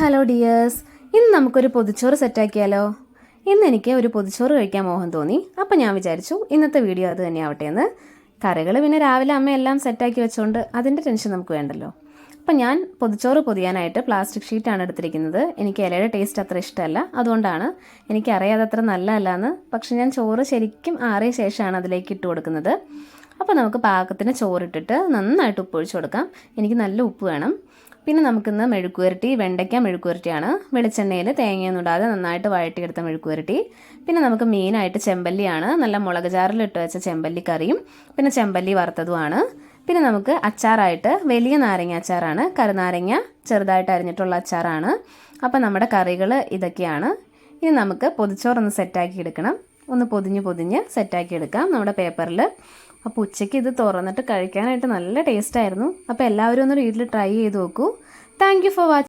Hello dears, ഇന്ന് നമുക്കൊരു പൊതിച്ചോറ് സെറ്റാക്കിയാലോ? ഇന്ന് എനിക്ക് ഒരു പൊതിച്ചോറ് കഴിക്കാൻ മോഹം തോന്നി. അപ്പം ഞാൻ വിചാരിച്ചു ഇന്നത്തെ വീഡിയോ അത് തന്നെയാവട്ടെ എന്ന്. കറികൾ പിന്നെ രാവിലെ അമ്മ എല്ലാം സെറ്റാക്കി വെച്ചുകൊണ്ട് അതിൻ്റെ ടെൻഷൻ നമുക്ക് വേണ്ടല്ലോ. അപ്പം ഞാൻ പൊതിച്ചോറ് പൊതിയാനായിട്ട് പ്ലാസ്റ്റിക് ഷീറ്റാണ് എടുത്തിരിക്കുന്നത്. എനിക്ക് ഇലയുടെ ടേസ്റ്റ് അത്ര ഇഷ്ടമല്ല, അതുകൊണ്ടാണ്. എനിക്കറിയാതെ അത്ര നല്ലതല്ല എന്ന്. പക്ഷെ ഞാൻ ചോറ് ശരിക്കും ആറിയ ശേഷമാണ് അതിലേക്ക് ഇട്ട് കൊടുക്കുന്നത്. അപ്പോൾ നമുക്ക് പാകത്തിന് ചോറിട്ടിട്ട് നന്നായിട്ട് ഉപ്പ് ഒഴിച്ച് കൊടുക്കാം. എനിക്ക് നല്ല ഉപ്പ് വേണം. പിന്നെ നമുക്കിന്ന് മെഴുക്കുവരട്ടി, വെണ്ടയ്ക്ക മെഴുക്കുവരട്ടിയാണ്. വെളിച്ചെണ്ണയിൽ തേങ്ങയൊന്നും ഇടാതെ നന്നായിട്ട് വഴട്ടിയെടുത്ത മെഴുക്കുവരട്ടി. പിന്നെ നമുക്ക് മെയിനായിട്ട് ചെമ്പല്ലിയാണ്. നല്ല മുളക് ചാറിലിട്ട് വെച്ച ചെമ്പല്ലി കറിയും പിന്നെ ചെമ്പല്ലി വറുത്തതുമാണ്. പിന്നെ നമുക്ക് അച്ചാറായിട്ട് വലിയ നാരങ്ങ അച്ചാറാണ്. കരുനാരങ്ങ ചെറുതായിട്ട് അരിഞ്ഞിട്ടുള്ള അച്ചാറാണ്. അപ്പം നമ്മുടെ കറികൾ ഇതൊക്കെയാണ്. ഇനി നമുക്ക് പൊതിച്ചോറൊന്ന് സെറ്റാക്കി എടുക്കണം. ഒന്ന് പൊതിഞ്ഞ് സെറ്റാക്കി എടുക്കാം നമ്മുടെ പേപ്പറിൽ. അപ്പോൾ ഉച്ചയ്ക്ക് ഇത് തുറന്നിട്ട് കഴിക്കാനായിട്ട് നല്ല ടേസ്റ്റായിരുന്നു. അപ്പോൾ എല്ലാവരും ഒന്ന് വീട്ടിൽ ട്രൈ ചെയ്ത് നോക്കൂ. Thank you for watching.